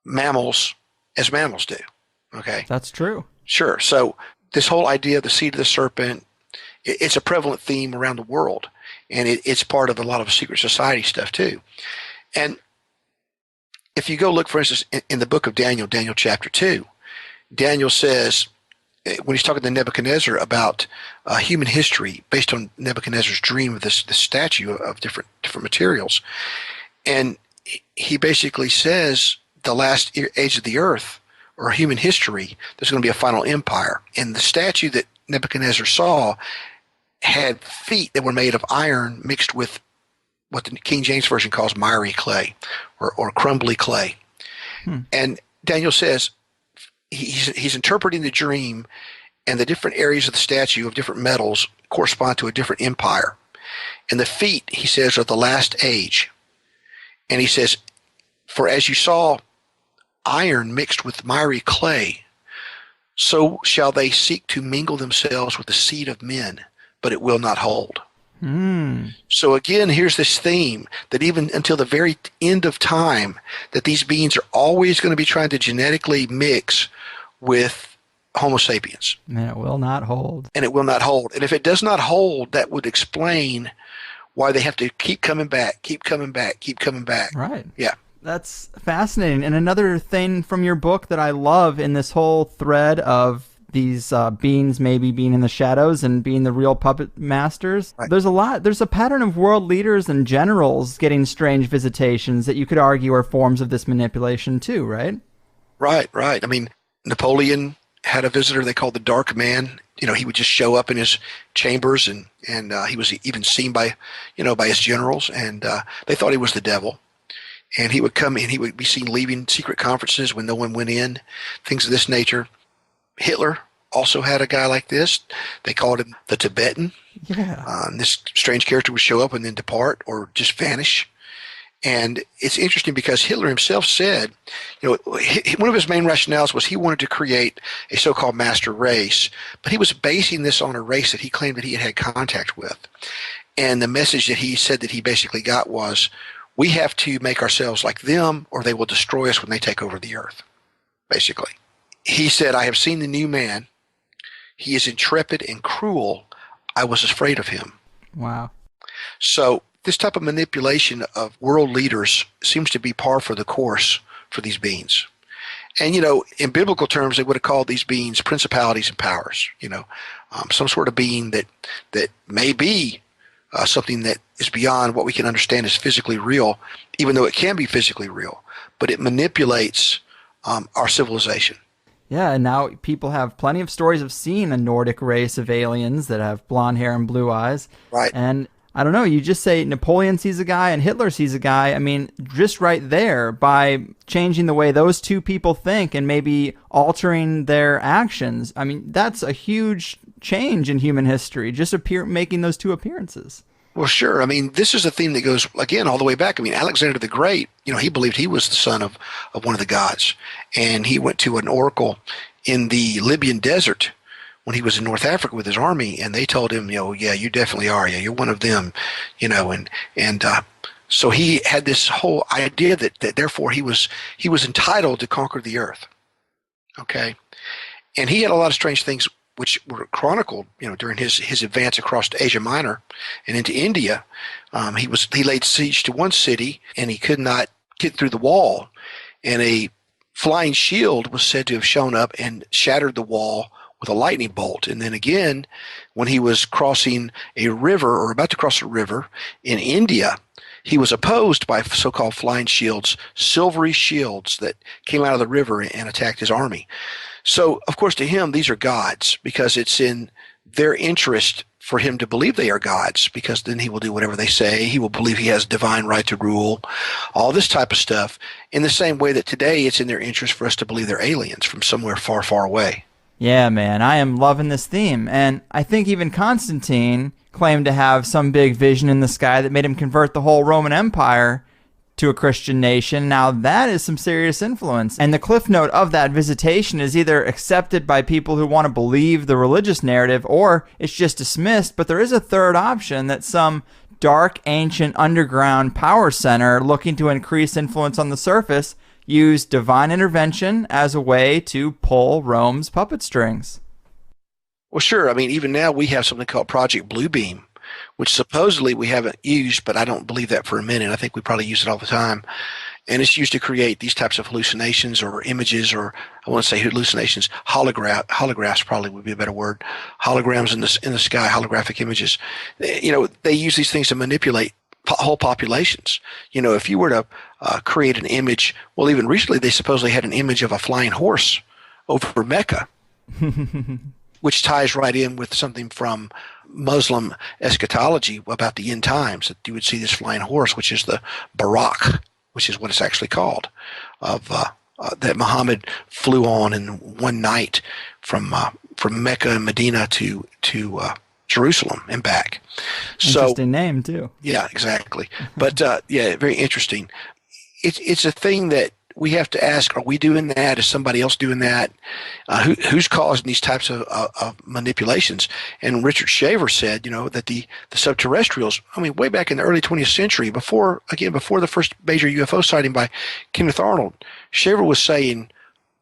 S2: mammals as mammals do. Okay,
S1: that's true.
S2: Sure. So this whole idea of the seed of the serpent, it's a prevalent theme around the world, and it's part of a lot of secret society stuff too. And if you go look, for instance, in the book of Daniel, Daniel chapter 2, Daniel says, when he's talking to Nebuchadnezzar about human history based on Nebuchadnezzar's dream of this statue of different materials, and he basically says the last age of the earth, or human history, there's going to be a final empire. And the statue that Nebuchadnezzar saw had feet that were made of iron mixed with what the King James Version calls miry clay or crumbly clay. And Daniel says, he's interpreting the dream, and the different areas of the statue of different metals correspond to a different empire. And the feet, he says, are the last age. And he says, for as you saw iron mixed with miry clay, so shall they seek to mingle themselves with the seed of men, but it will not hold. So again, here's this theme that even until the very end of time, that these beings are always going to be trying to genetically mix with Homo sapiens.
S1: And it will not hold.
S2: And it will not hold. And if it does not hold, that would explain why they have to keep coming back, keep coming back, keep coming back.
S1: Right.
S2: Yeah.
S1: That's fascinating. And another thing from your book that I love in this whole thread of these beings maybe being in the shadows and being the real puppet masters. Right. There's a pattern of world leaders and generals getting strange visitations that you could argue are forms of this manipulation too, right? Right.
S2: I mean, Napoleon had a visitor they called the Dark Man. He would just show up in his chambers, and he was even seen by his generals, and they thought he was the devil. And he would come in, he would be seen leaving secret conferences when no one went in, things of this nature. Hitler also had a guy like this. They called him the Tibetan.
S1: Yeah.
S2: This strange character would show up and then depart or just vanish. And it's interesting because Hitler himself said, one of his main rationales was he wanted to create a so-called master race, but he was basing this on a race that he claimed that he had had contact with. And the message that he said that he basically got was, we have to make ourselves like them or they will destroy us when they take over the earth, basically. He said, I have seen the new man. He is intrepid and cruel. I was afraid of him.
S1: Wow.
S2: So this type of manipulation of world leaders seems to be par for the course for these beings. And, in biblical terms, they would have called these beings principalities and powers, some sort of being that may be something that is beyond what we can understand as physically real, even though it can be physically real, but it manipulates our civilization.
S1: Yeah, and now people have plenty of stories of seeing a Nordic race of aliens that have blonde hair and blue eyes.
S2: Right.
S1: And I don't know, you just say Napoleon sees a guy and Hitler sees a guy. I mean, just right there, by changing the way those two people think and maybe altering their actions, I mean, that's a huge change in human history, just making those two appearances.
S2: Well, sure. I mean, this is a theme that goes, again, all the way back. I mean, Alexander the Great, he believed he was the son of one of the gods. And he went to an oracle in the Libyan desert when he was in North Africa with his army, and they told him, yeah, you definitely are. Yeah, you're one of them, so he had this whole idea that therefore he was entitled to conquer the earth. Okay. And he had a lot of strange things which were chronicled, during his advance across Asia Minor and into India. He laid siege to one city, and he could not get through the wall. And a flying shield was said to have shown up and shattered the wall with a lightning bolt. And then again, when he was crossing a river or about to cross a river in India, he was opposed by so-called flying shields, silvery shields that came out of the river and attacked his army. So, of course, to him, these are gods because it's in their interest for him to believe they are gods, because then he will do whatever they say. He will believe he has divine right to rule, all this type of stuff, in the same way that today it's in their interest for us to believe they're aliens from somewhere far, far away.
S1: Yeah, man, I am loving this theme. And I think even Constantine claimed to have some big vision in the sky that made him convert the whole Roman Empire to a Christian nation. Now that is some serious influence. And the cliff note of that visitation is either accepted by people who want to believe the religious narrative, or it's just dismissed. But there is a third option, that some dark, ancient, underground power center looking to increase influence on the surface used divine intervention as a way to pull Rome's puppet strings.
S2: Well, sure. I mean, even now we have something called Project Bluebeam, which supposedly we haven't used, but I don't believe that for a minute. I think we probably use it all the time. And it's used to create these types of hallucinations or images, or I want to say hallucinations, holographs probably would be a better word. Holograms in the sky, holographic images. They use these things to manipulate whole populations. If you were to create an image, well, even recently they supposedly had an image of a flying horse over Mecca, which ties right in with something from Muslim eschatology about the end times, that you would see this flying horse, which is the Barak, which is what it's actually called, of that Muhammad flew on in one night from Mecca and Medina to Jerusalem and back.
S1: Interesting name too.
S2: Yeah, exactly. But yeah, very interesting. It's a thing that we have to ask: are we doing that? Is somebody else doing that? Who's causing these types of manipulations? And Richard Shaver said, that the subterrestrials. I mean, way back in the early 20th century, before the first major UFO sighting by Kenneth Arnold, Shaver was saying,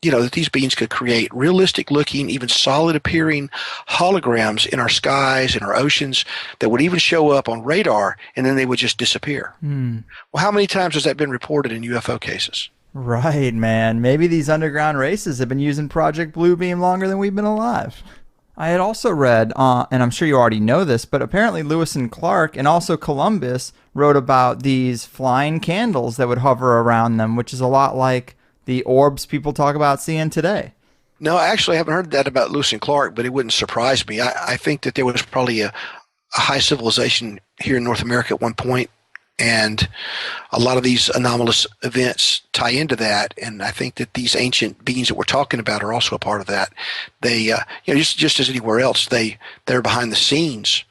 S2: that these beings could create realistic-looking, even solid-appearing holograms in our skies, in our oceans, that would even show up on radar, and then they would just disappear. Well, how many times has that been reported in UFO cases?
S1: Right, man. Maybe these underground races have been using Project Bluebeam longer than we've been alive. I had also read, and I'm sure you already know this, but apparently Lewis and Clark and also Columbus wrote about these flying candles that would hover around them, which is a lot like the orbs people talk about seeing today.
S2: No, actually, I haven't heard that about Lewis and Clark, but it wouldn't surprise me. I think that there was probably a high civilization here in North America at one point, and a lot of these anomalous events tie into that. And I think that these ancient beings that we're talking about are also a part of that. They, just as anywhere else, they're behind the scenes,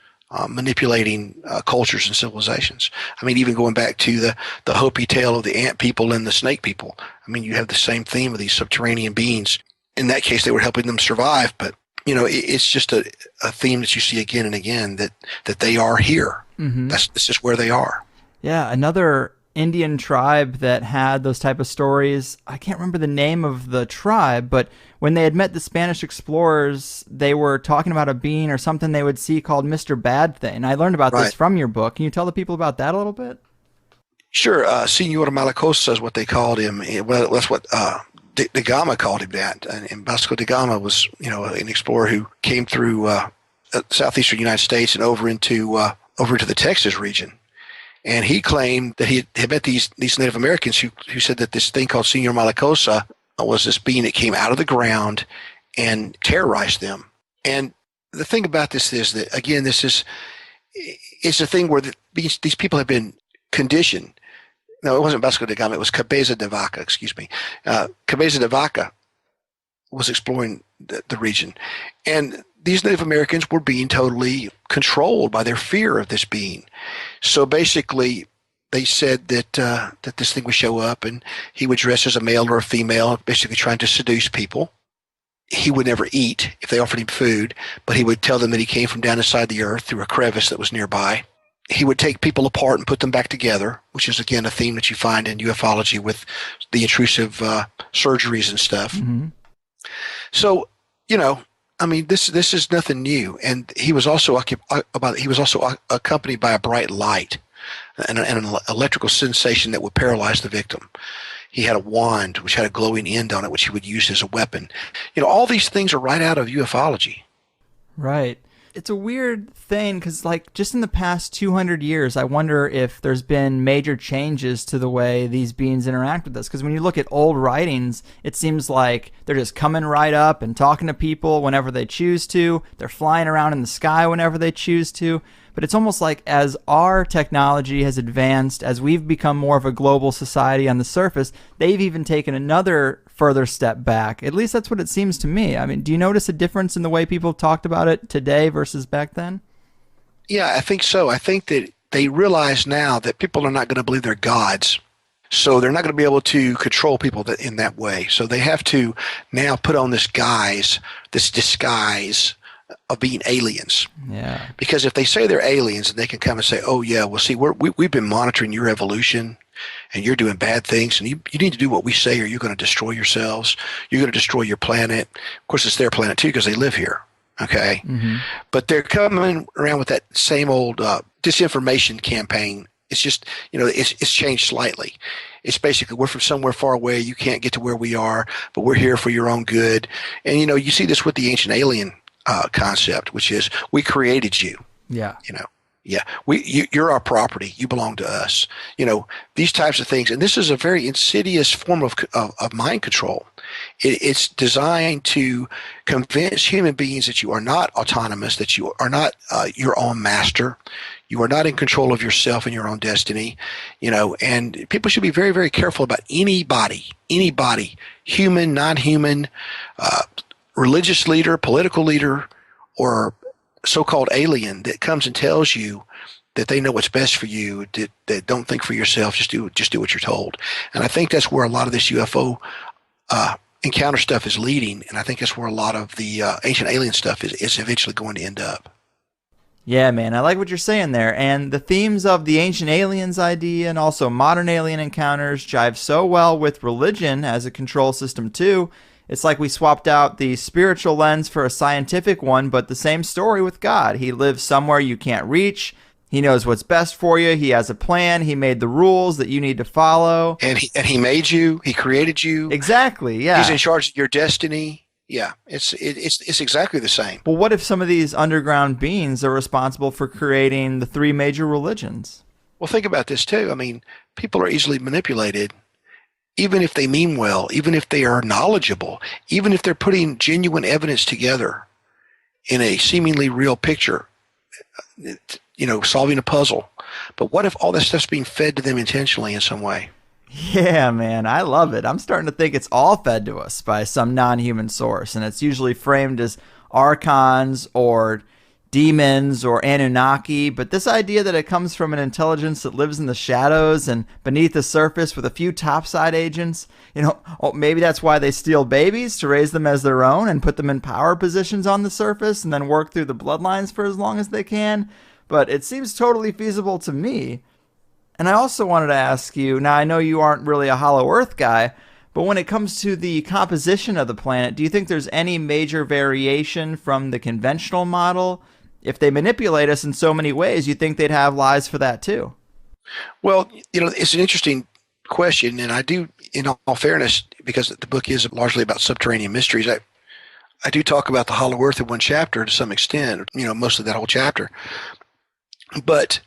S2: manipulating cultures and civilizations. I mean, even going back to the Hopi tale of the ant people and the snake people. I mean, you have the same theme of these subterranean beings. In that case, they were helping them survive, but it's just a theme that you see again and again, that they are here. Mm-hmm. This is where they are.
S1: Yeah, another Indian tribe that had those type of stories. I can't remember the name of the tribe, but when they had met the Spanish explorers, they were talking about a being or something they would see called Mr. Bad Thing. I learned about this from your book. Can you tell the people about that a little bit?
S2: Sure. Senor Malacosa is what they called him. Well, that's what da Gama called him that. And Vasco da Gama was, an explorer who came through southeastern United States and over into the Texas region. And he claimed that he had met these Native Americans who said that this thing called Senor Malacosa was this being that came out of the ground and terrorized them. And the thing about this is that, again, it's a thing where these people have been conditioned. No, it wasn't Vasco da Gama. It was Cabeza de Vaca, excuse me. Cabeza de Vaca was exploring the region. And these Native Americans were being totally controlled by their fear of this being. So basically, they said that this thing would show up and he would dress as a male or a female, basically trying to seduce people. He would never eat if they offered him food, but he would tell them that he came from down inside the earth through a crevice that was nearby. He would take people apart and put them back together, which is, again, a theme that you find in ufology with the intrusive surgeries and stuff. Mm-hmm. So, I mean, this is nothing new. And he was also accompanied by a bright light and an electrical sensation that would paralyze the victim. He had a wand which had a glowing end on it, which he would use as a weapon. All these things are right out of ufology.
S1: Right. It's a weird thing because, just in the past 200 years, I wonder if there's been major changes to the way these beings interact with us. Because when you look at old writings, it seems like they're just coming right up and talking to people whenever they choose to. They're flying around in the sky whenever they choose to. But it's almost like as our technology has advanced, as we've become more of a global society on the surface, they've even taken another further step back. At least that's what it seems to me. I mean, do you notice a difference in the way people talked about it today versus back then?
S2: Yeah, I think so. I think that they realize now that people are not going to believe they're gods. So they're not going to be able to control people in that way. So they have to now put on this disguise of being aliens.
S1: Yeah.
S2: Because if they say they're aliens, and they can come and say, "Oh yeah, well see, we've been monitoring your evolution, and you're doing bad things, and you need to do what we say, or you're going to destroy yourselves. You're going to destroy your planet." Of course, it's their planet too because they live here. Okay, mm-hmm. But they're coming around with that same old disinformation campaign. It's just it's changed slightly. It's basically, we're from somewhere far away. You can't get to where we are, but we're here for your own good. And you see this with the ancient alien concept, which is, we created you.
S1: Yeah.
S2: Yeah. You're our property. You belong to us. These types of things. And this is a very insidious form of mind control. It's designed to convince human beings that you are not autonomous, that you are not your own master. You are not in control of yourself and your own destiny. And people should be very, very careful about anybody, human, non-human, religious leader, political leader, or so-called alien that comes and tells you that they know what's best for you, that don't think for yourself, just do what you're told. And I think that's where a lot of this UFO encounter stuff is leading, and I think that's where a lot of the ancient alien stuff is eventually going to end up.
S1: Yeah, man, I like what you're saying there. And the themes of the ancient aliens idea and also modern alien encounters jive so well with religion as a control system too. It's like we swapped out the spiritual lens for a scientific one, but the same story with God. He lives somewhere you can't reach. He knows what's best for you. He has a plan. He made the rules that you need to follow.
S2: And he made you. He created you.
S1: Exactly, yeah.
S2: He's in charge of your destiny. Yeah, it's exactly the same.
S1: Well, what if some of these underground beings are responsible for creating the three major religions?
S2: Well, think about this too. I mean, people are easily manipulated. Even if they mean well, even if they are knowledgeable, even if they're putting genuine evidence together in a seemingly real picture, solving a puzzle. But what if all that stuff's being fed to them intentionally in some way?
S1: Yeah, man, I love it. I'm starting to think it's all fed to us by some non-human source, and it's usually framed as archons or demons or Anunnaki, but this idea that it comes from an intelligence that lives in the shadows and beneath the surface with a few topside agents, maybe that's why they steal babies to raise them as their own and put them in power positions on the surface and then work through the bloodlines for as long as they can. But it seems totally feasible to me. And I also wanted to ask you, now I know you aren't really a Hollow Earth guy, but when it comes to the composition of the planet, do you think there's any major variation from the conventional model? If they manipulate us in so many ways, you think they'd have lies for that too?
S2: Well, it's an interesting question, and I do, in all fairness, because the book is largely about subterranean mysteries, I do talk about the Hollow Earth in one chapter to some extent, most of that whole chapter. But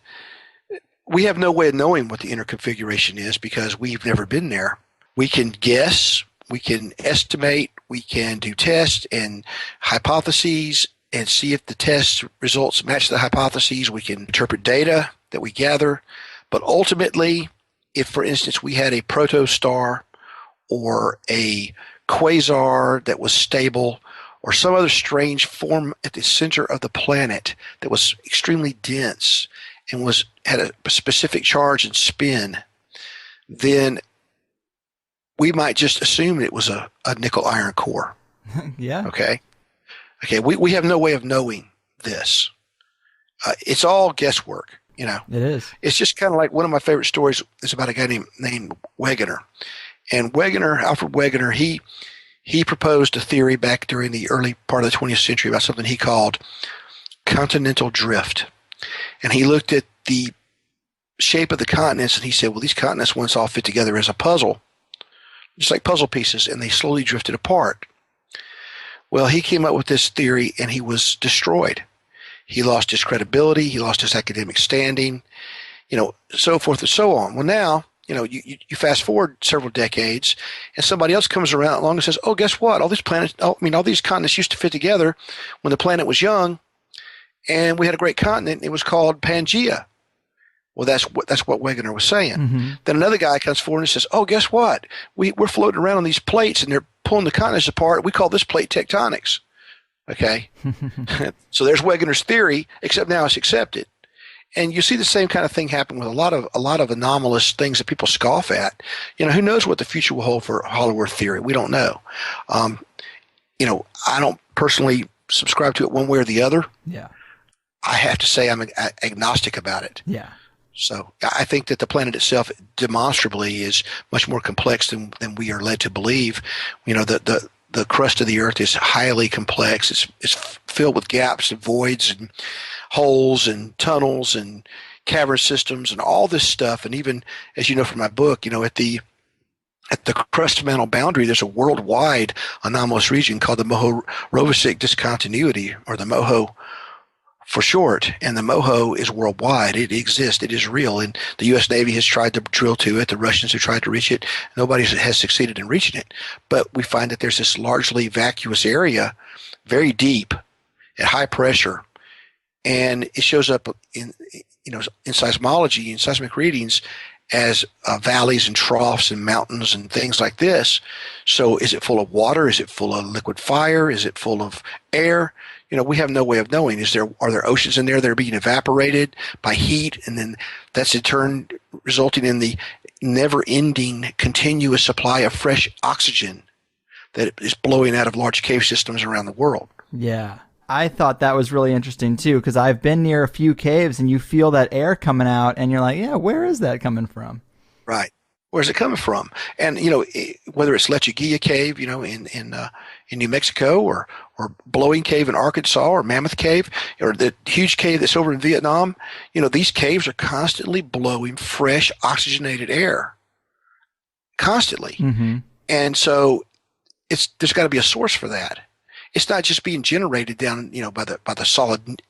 S2: we have no way of knowing what the inner configuration is because we've never been there. We can guess, we can estimate, we can do tests and hypotheses and see if the test results match the hypotheses. We can interpret data that we gather. But ultimately, if, for instance, we had a protostar or a quasar that was stable or some other strange form at the center of the planet that was extremely dense and had a specific charge and spin, then we might just assume it was a nickel iron core.
S1: Yeah.
S2: Okay, we have no way of knowing this. It's all guesswork,
S1: It is.
S2: It's just kind of like one of my favorite stories is about a guy named Wegener. And Alfred Wegener, he proposed a theory back during the early part of the 20th century about something he called continental drift. And he looked at the shape of the continents and he said, well, these continents once all fit together as a puzzle, just like puzzle pieces, and they slowly drifted apart. Well, he came up with this theory and he was destroyed. He lost his credibility, he lost his academic standing, so forth and so on. Well, now, you fast forward several decades and somebody else comes around along and says, oh, guess what? All these continents used to fit together when the planet was young, and we had a great continent. It was called Pangea. Well, that's what Wegener was saying. Mm-hmm. Then another guy comes forward and says, oh, guess what? We're floating around on these plates, and they're pulling the continents apart. We call this plate tectonics. Okay? So there's Wegener's theory, except now it's accepted. And you see the same kind of thing happen with a lot of anomalous things that people scoff at. Who knows what the future will hold for Hollow Earth theory? We don't know. I don't personally subscribe to it one way or the other.
S1: Yeah.
S2: I have to say I'm agnostic about it.
S1: Yeah.
S2: So I think that the planet itself demonstrably is much more complex than we are led to believe. The crust of the Earth is highly complex. It's filled with gaps and voids and holes and tunnels and cavern systems and all this stuff. And even, as you know from my book, at the crust mantle boundary, there's a worldwide anomalous region called the Moho-Rovesic discontinuity, or the Moho for short, and the Moho is worldwide. It exists. It is real. And the U.S. Navy has tried to drill to it. The Russians have tried to reach it. Nobody has succeeded in reaching it. But we find that there's this largely vacuous area, very deep, at high pressure, and it shows up in seismology and seismic readings as valleys and troughs and mountains and things like this. So is it full of water? Is it full of liquid fire? Is it full of air? We have no way of knowing. Are there oceans in there that are being evaporated by heat, and then that's in turn resulting in the never-ending continuous supply of fresh oxygen that is blowing out of large cave systems around the world?
S1: Yeah. I thought that was really interesting too, because I've been near a few caves and you feel that air coming out and you're like, yeah, where is that coming from?
S2: Right. Where's it coming from? And, whether it's Lechuguilla Cave, in New Mexico, or Blowing Cave in Arkansas, or Mammoth Cave, or the huge cave that's over in Vietnam, these caves are constantly blowing fresh oxygenated air. Constantly. Mm-hmm. And so there's got to be a source for that. It's not just being generated down, by the solid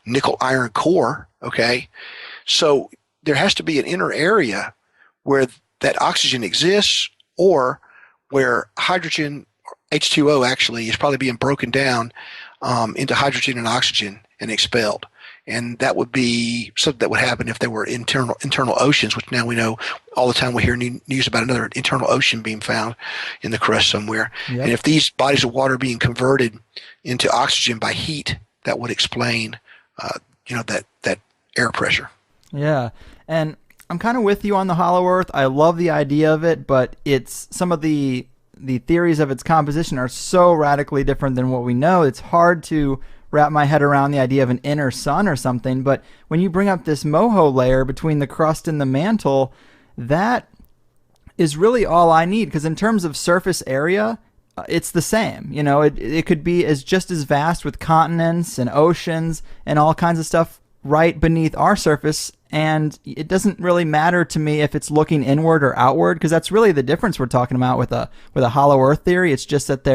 S2: nickel iron core. Okay. So there has to be an inner area where that oxygen exists, or where hydrogen, H2O actually, is probably being broken down into hydrogen and oxygen and expelled. And that would be something that would happen if there were internal oceans, which now we know all the time we hear news about another internal ocean being found in the crust somewhere. Yep. And if these bodies of water are being converted into oxygen by heat, that would explain that air pressure.
S1: Yeah, and I'm kind of with you on the Hollow Earth. I love the idea of it, but it's some of the theories of its composition are so radically different than what we know. It's hard to wrap my head around the idea of an inner sun or something. But when you bring up this moho layer between the crust and the mantle, that is really all I need, because in terms of surface area, it's the same. You know, it could be just as vast with continents and oceans and all kinds of stuff right beneath our surface, and it doesn't really matter to me if it's looking inward or outward, because that's really the difference we're talking about with a hollow earth theory. It's just that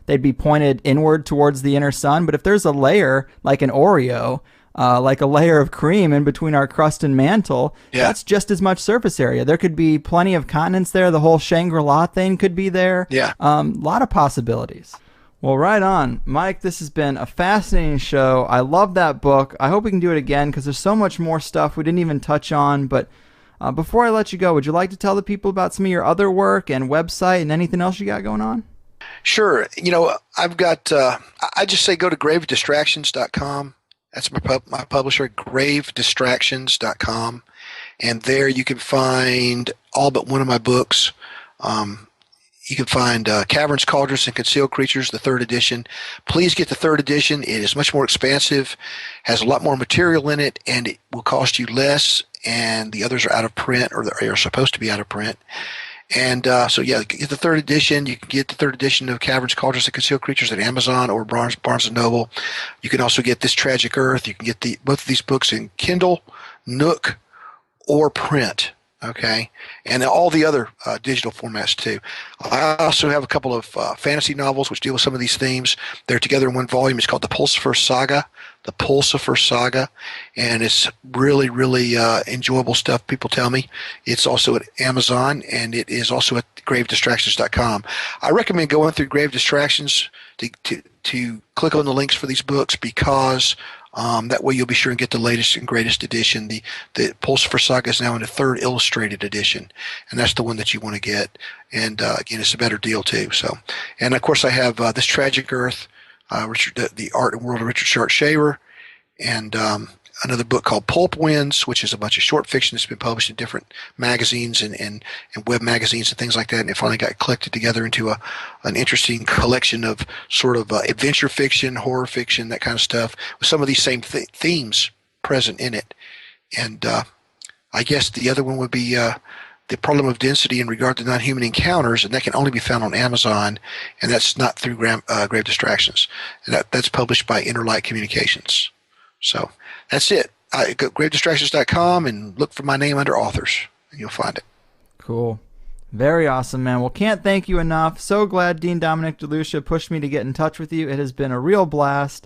S1: they'd be pointed inward towards the inner sun. But if there's a layer like an Oreo, like a layer of cream in between our crust and mantle, that's just as much surface area. There could be plenty of continents there. The whole Shangri-La thing could be there. A lot of possibilities. Well, right on. Mike, this has been a fascinating show. I love that book. I hope we can do it again, because there's so much more stuff we didn't even touch on. But before I let you go, would you like to tell the people about some of your other work and website and anything else you got going on?
S2: Sure. I've got, I just say go to gravedistractions.com. That's my publisher, gravedistractions.com. And there you can find all but one of my books. You can find Caverns, Cauldrons, and Concealed Creatures, the 3rd edition. Please get the 3rd edition. It is much more expansive, has a lot more material in it, and it will cost you less. And the others are out of print, or they are supposed to be out of print. And get the 3rd edition. You can get the 3rd edition of Caverns, Cauldrons, and Concealed Creatures at Amazon or Barnes & Noble. You can also get This Tragic Earth. You can get both of these books in Kindle, Nook, or print. Okay, and all the other digital formats too. I also have a couple of fantasy novels which deal with some of these themes. They're together in one volume. It's called The Pulsifer Saga. And it's really, really enjoyable stuff, people tell me. It's also at Amazon, and it is also at gravedistractions.com. I recommend going through Grave Distractions to click on the links for these books, because that way you'll be sure and get the latest and greatest edition. The Pulsifer Saga is now in the 3rd illustrated edition, and that's the one that you want to get. And again, it's a better deal too. So, and of course I have This Tragic Earth, the Art and World of Richard Sharp Shaver, and another book called Pulp Winds, which is a bunch of short fiction that's been published in different magazines and web magazines and things like that. And it finally got collected together into an interesting collection of sort of adventure fiction, horror fiction, that kind of stuff, with some of these same themes present in it. And I guess the other one would be The Problem of Density in Regard to Non-Human Encounters, and that can only be found on Amazon, and that's not through Grave Distractions. And that's published by Interlight Communications. So that's it. Go to gravedistractions.com and look for my name under authors, and you'll find it.
S1: Cool. Very awesome, man. Well, can't thank you enough. So glad Dean Dominic DeLucia pushed me to get in touch with you. It has been a real blast.